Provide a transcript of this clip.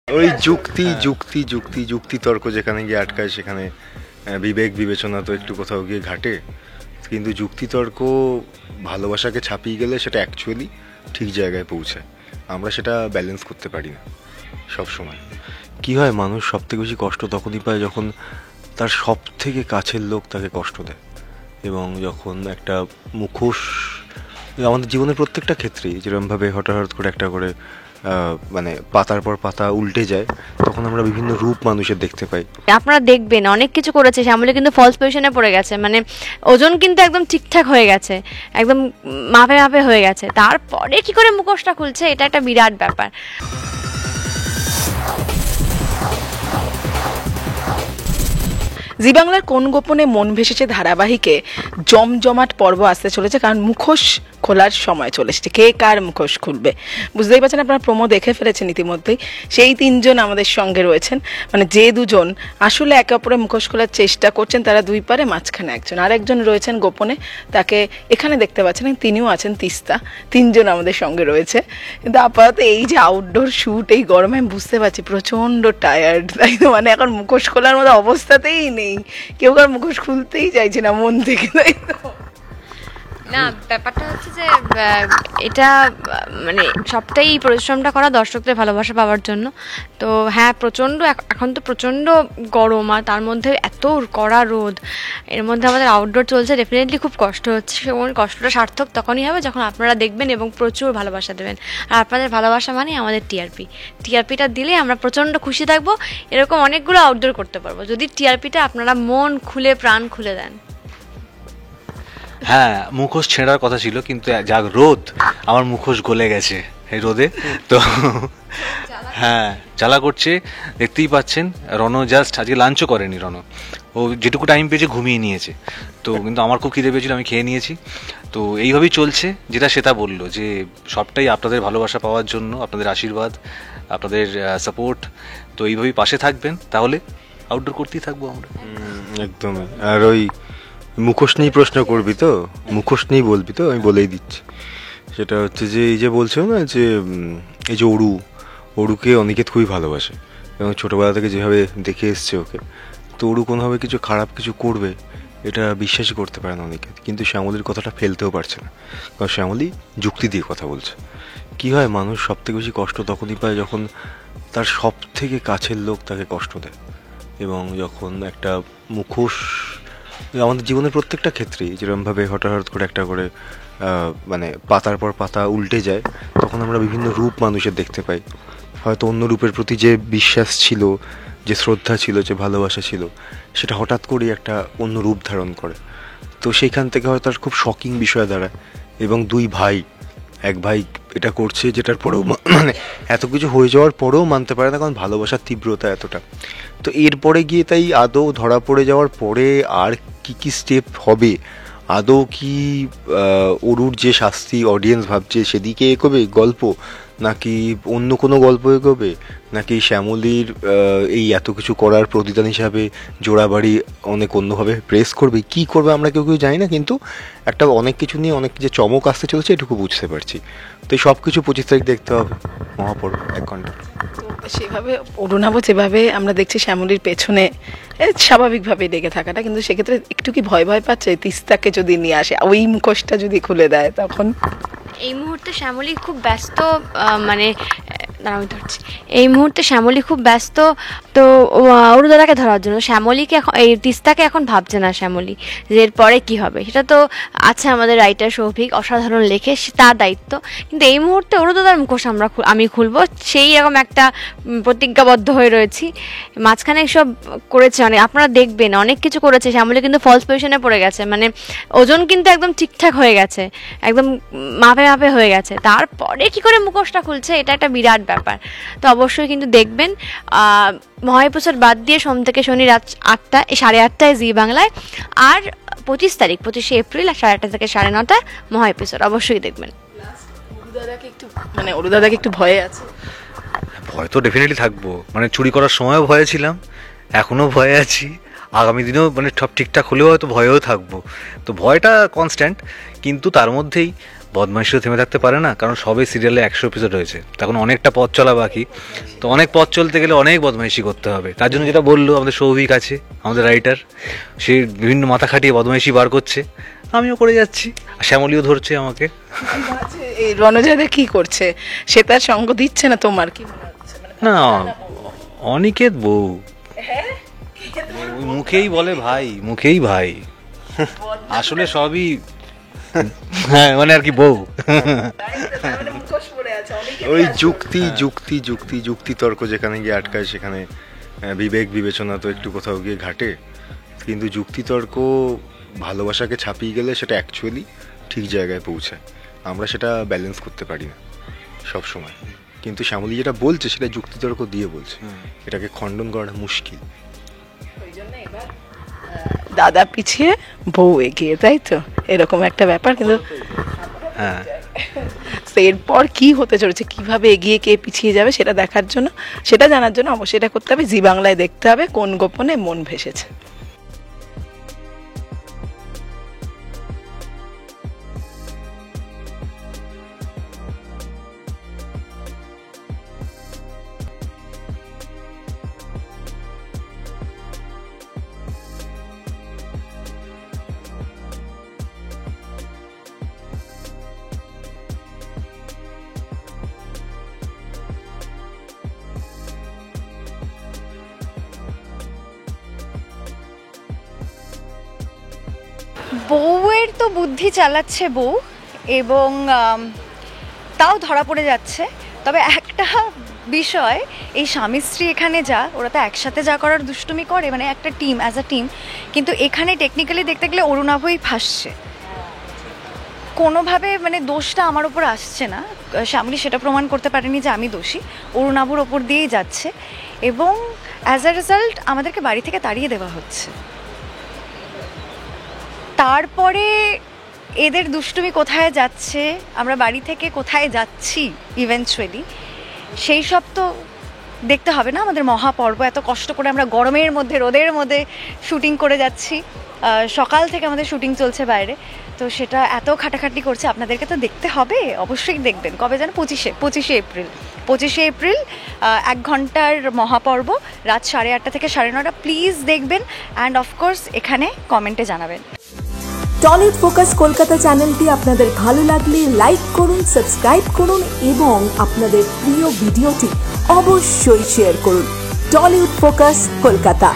ওই যুক্তি যুক্তি যুক্তি যুক্তি তর্ক যেখানে গিয়ে আটকায় সেখানে বিবেক বিবেচনা তো একটু কোথাও গিয়ে ঘাটে। কিন্তু যুক্তিতর্ক ভালোবাসাকে ছাপিয়ে গেলে সেটা অ্যাকচুয়ালি ঠিক জায়গায় পৌঁছায়। আমরা সেটা ব্যালেন্স করতে পারি না সব সময়। কি হয়, মানুষ সব থেকে বেশি কষ্ট তখনই পায় যখন তার সব থেকে কাছের লোক তাকে কষ্ট দেয়, এবং যখন একটা মুখোশ আমাদের জীবনের প্রত্যেকটা ক্ষেত্রেই যেরকমভাবে হঠাৎ করে একটা করে মানে পাতার পর পাতা উল্টে যায়, তখন আমরা বিভিন্ন রূপ মানুষের দেখতে পাই। আপনারা দেখবেন অনেক কিছু করেছে, শ্যামলী কিন্তু ফলস পজিশনে পড়ে গেছে, মানে ওজন কিন্তু একদম ঠিকঠাক হয়ে গেছে, একদম মাপে মাপে হয়ে গেছে, তারপরে কি করে মুখোশটা খুলছে, এটা একটা বিরাট ব্যাপার। জি বাংলার কোন গোপনে মন ভেসেছে ধারাবাহিকে জমজমাট পর্ব আসতে চলেছে, কারণ মুখোশ খোলার সময় চলে এসেছে। কে কার মুখোশ খুলবে বুঝতেই পারছেন, আপনারা প্রোমো দেখে ফেলেছেন ইতিমধ্যেই। সেই তিনজন আমাদের সঙ্গে রয়েছেন, মানে যে দুজন আসলে একে অপরের মুখোশ খোলার চেষ্টা করছেন, তারা দুই পারে, মাঝখানে একজন, আর একজন রয়েছেন গোপনে, তাকে এখানে দেখতে পাচ্ছেন, তিনিও আছেন তিস্তা। তিনজন আমাদের সঙ্গে রয়েছে। কিন্তু আপাতত এই যে আউটডোর শ্যুট এই গরমে আমি বুঝতে পারছি প্রচণ্ড টায়ার্ড, তাই তো, মানে এখন মুখোশ খোলার মতো অবস্থাতেই নেই, কেউ কার মুখোশ খুলতেই চাইছে না মন থেকে, তাই তো। না, ব্যাপারটা হচ্ছে যে এটা মানে সবটাই পরিশ্রমটা করা দর্শকদের ভালোবাসা পাওয়ার জন্য। তো হ্যাঁ, প্রচণ্ড এখন তো প্রচণ্ড গরম, আর তার মধ্যে এত কড়া রোদ, এর মধ্যে আমাদের আউটডোর চলছে, ডেফিনেটলি খুব কষ্ট হচ্ছে। এবং কষ্টটা সার্থক তখনই হবে যখন আপনারা দেখবেন এবং প্রচুর ভালোবাসা দেবেন। আর আপনাদের ভালোবাসা মানে আমাদের টিআরপিটা দিলে আমরা প্রচণ্ড খুশি থাকবো। এরকম অনেকগুলো আউটডোর করতে পারবো যদি টিআরপিটা আপনারা মন খুলে প্রাণ খুলে দেন। হ্যাঁ, মুখোশ ছেঁড়ার কথা ছিল, কিন্তু যা রোদ, আমার মুখোশ গলে গেছে এই রোদে। তো হ্যাঁ, জ্বালা করছে, দেখতেই পাচ্ছেন। রনো জাস্ট আজকে লাঞ্চও করেনি, রনো ও যেটুকু টাইম পেয়েছে ঘুমিয়ে নিয়েছে। তো কিন্তু আমার খুব খিদে পেয়েছিল, আমি খেয়ে নিয়েছি। তো এইভাবেই চলছে, যেটা সেটা বললো যে সবটাই আপনাদের ভালোবাসা পাওয়ার জন্য, আপনাদের আশীর্বাদ, আপনাদের সাপোর্ট। তো এইভাবেই পাশে থাকবেন, তাহলে আউটডোর করতেই থাকবো আমরা। একদমই। আর ওই মুখোশ নিয়েই প্রশ্ন করবি তো, মুখোশ নিয়েই বলবি তো, আমি বলেই দিচ্ছি। সেটা হচ্ছে যে এই যে বলছো না যে এই যে অরুকে অনিকেত খুবই ভালোবাসে, এবং ছোটোবেলা থেকে যেভাবে দেখে এসছে ওকে, তো অরু কোনোভাবে কিছু খারাপ কিছু করবে এটা বিশ্বাসই করতে পারে না অনিকেত। কিন্তু শ্যামলীর কথাটা ফেলতেও পারছে না, কারণ শ্যামলী যুক্তি দিয়ে কথা বলছে। কি হয়, মানুষ সব থেকে বেশি কষ্ট তখনই পায় যখন তার সব থেকে কাছের লোক তাকে কষ্ট দেয়, এবং যখন একটা মুখোশ আমাদের জীবনের প্রত্যেকটা ক্ষেত্রেই যেরকমভাবে হঠাৎ করে একটা করে মানে পাতার পর পাতা উল্টে যায়, তখন আমরা বিভিন্ন রূপ মানুষের দেখতে পাই। হয়তো অন্য রূপের প্রতি যে বিশ্বাস ছিল, যে শ্রদ্ধা ছিল, যে ভালোবাসা ছিল, সেটা হঠাৎ করেই একটা অন্য রূপ ধারণ করে। তো সেইখান থেকে হয়তো খুব শকিং বিষয় দাঁড়ায়। এবং এক ভাই এটা করছে, যেটার পরেও মানে এত কিছু হয়ে যাওয়ার পরেও মানতে পারে না, কারণ ভালোবাসার তীব্রতা এতটা। তো এরপরে গিয়ে তাই আদৌ ধরা পড়ে যাওয়ার পরে আর কি স্টেপ হবে, আদৌ কি অরুর যে শাস্তি অডিয়েন্স ভাবছে সেদিকে এগোবে গল্প, নাকি অন্য কোনো গল্প এগোবে, নাকি শ্যামলীর এই এত কিছু করার প্রতিদান হিসাবে জোড়াবাড়ি অনেক অন্যভাবে প্রেস করবে, কি করবে আমরা কেউ জানি না। কিন্তু একটা অনেক কিছু নিয়ে অনেক যে চমক আসতে চলেছে এটুকু বুঝতে পারছি। তো এই সব কিছু 25 তারিখ দেখতে হবে, মহাপর্ব 1 ঘন্টা। সেভাবে অরুণাবও যেভাবে আমরা দেখছি শ্যামলীর পেছনে স্বাভাবিকভাবে লেগে থাকাটা, কিন্তু সেক্ষেত্রে একটু কি ভয় পাচ্ছে তিস্তাকে যদি নিয়ে আসে, ওই মুখোশটা যদি খুলে দেয় তখন? এই মুহূর্তে শ্যামলী খুব ব্যস্ত, মানে আমি ধরছি, এই মুহূর্তে শ্যামলী খুব ব্যস্ত তো অরুদাদাকে ধরার জন্য। শ্যামলীকে এখন, এই তিস্তাকে এখন ভাবছে না শ্যামলী যে এরপরে কী হবে, সেটা তো আছে আমাদের রাইটার সৌভিক, অসাধারণ লেখে, তার দায়িত্ব। কিন্তু এই মুহূর্তে অরুদাদার মুখোশ আমি খুলবো, সেই রকম একটা প্রতিজ্ঞাবদ্ধ হয়ে রয়েছি। মাঝখানে সব করেছে অনেক, আপনারা দেখবেন অনেক কিছু করেছে, শ্যামলী কিন্তু ফলস পজিশনে পড়ে গেছে, মানে ওজন কিন্তু একদম ঠিকঠাক হয়ে গেছে, একদম মাপে মাপে হয়ে গেছে, তারপরে কি করে মুখোশটা খুলছে, এটা একটা বিরাট ব্যাপার। তো অবশ্যই কিন্তু দেখবেন। মহাএপিসোড বাদ দিয়ে সোম থেকে শনি রাত 8টা 8:30টায় জি বাংলায়, আর 25শে এপ্রিল 8:30 থেকে 9:30 মহাএপিসোড অবশ্যই দেখবেন। অরুদাদাকে একটু ভয়ে আছে? ভয় তো ডেফিনেটলি থাকবো, মানে চুরি করার সময়ও ভয়ে ছিলাম, এখনো ভয়ে আছি, আগামী দিনেও মানে সব ঠিকঠাক হলেও হয়তো ভয়েও থাকবো। তো ভয়টা কনস্ট্যান্ট, কিন্তু তার মধ্যেই বদমাইশিও থেমে থাকতে পারে না, কারণ সবে সিরিয়ালে 100 এপিসোড হয়েছে, তখন অনেকটা পথ চলা বাকি। তো অনেক পথ চলতে গেলে অনেক বদমাইশি করতে হবে। তার জন্য যেটা বললো আমাদের সৌভিক আছে, আমাদের রাইটার, সে বিভিন্ন মাথা খাটিয়ে বদমাইশি বার করছে, আমিও করে যাচ্ছি, আর শ্যামলীও ধরছে আমাকে। এই রণজাদা কি করছে? সে তার সঙ্গ দিচ্ছে না তোমার কি মনে হচ্ছে? না, অনিকেত বউ, ওই মুখেই বলে ভাই, মুখেই ভাই, আসলে সবই হ্যাঁ মানে আর কি বউ। ওই যুক্তি তর্ক যেখানে গিয়ে আটকায় সেখানে বিবেক বিবেচনা তো একটু কোথাও গিয়ে ঘাটে, কিন্তু যুক্তি তর্ক ভালোবাসাকে ছাপিয়ে গেলে সেটা অ্যাকচুয়ালি ঠিক জায়গায় পৌঁছায়। আমরা সেটা ব্যালেন্স করতে পারি না সব সময়, কিন্তু শ্যামলী যেটা বলছে সেটা যুক্তিতর্ক দিয়ে বলছে, এটাকে খণ্ডন করাটা মুশকিল। দাদা পিছিয়ে বউ এগিয়ে, তাই তো এরকম একটা ব্যাপার। কিন্তু হ্যাঁ, এরপর কি হতে চলেছে, কিভাবে এগিয়ে কে পিছিয়ে যাবে সেটা দেখার জন্য, সেটা জানার জন্য অবশ্যই এটা করতে হবে, জি বাংলায় দেখতে হবে কোন গোপনে মন ভেসেছে। বউয়ের তো বুদ্ধি চালাচ্ছে বউ, এবং তাও ধরা পড়ে যাচ্ছে। তবে একটা বিষয়, এই স্বামী স্ত্রী এখানে ওরা তো একসাথে করার দুষ্টুমি করে, মানে একটা টিম, অ্যাজ আ টিম, কিন্তু এখানে টেকনিক্যালি দেখতে গেলে অরুণাভই ফাঁসছে কোনোভাবে, মানে দোষটা আমার ওপর আসছে না, শ্যামলী সেটা প্রমাণ করতে পারেনি যে আমি দোষী, অরুণাভর ওপর দিয়েই যাচ্ছে, এবং অ্যাজ আ রেজাল্ট আমাদেরকে বাড়ি থেকে তাড়িয়ে দেওয়া হচ্ছে। তারপরে এদের দুষ্টুমি কোথায় যাচ্ছে, আমরা বাড়ি থেকে কোথায় যাচ্ছি ইভেন্চুয়ালি, সেই সব তো দেখতে হবে না। আমাদের মহাপর্ব, এত কষ্ট করে আমরা গরমের মধ্যে রোদের মধ্যে শুটিং করে যাচ্ছি, সকাল থেকে আমাদের শুটিং চলছে বাইরে, তো সেটা এত খাটাখাটি করছে, আপনাদেরকে তো দেখতে হবে, অবশ্যই দেখবেন। কবে যেন 25শে এপ্রিল 1 ঘন্টার মহাপর্ব, রাত 8:30 থেকে 9:30, প্লিজ দেখবেন, অ্যান্ড অফকোর্স এখানে কমেন্টে জানাবেন। টলিউড ফোকাস কলকাতা চ্যানেলটি আপনাদের ভালো লাগলে লাইক করুন, সাবস্ক্রাইব করুন এবং আপনাদের প্রিয় ভিডিওটি অবশ্যই শেয়ার করুন। Tollywood focus Kolkata.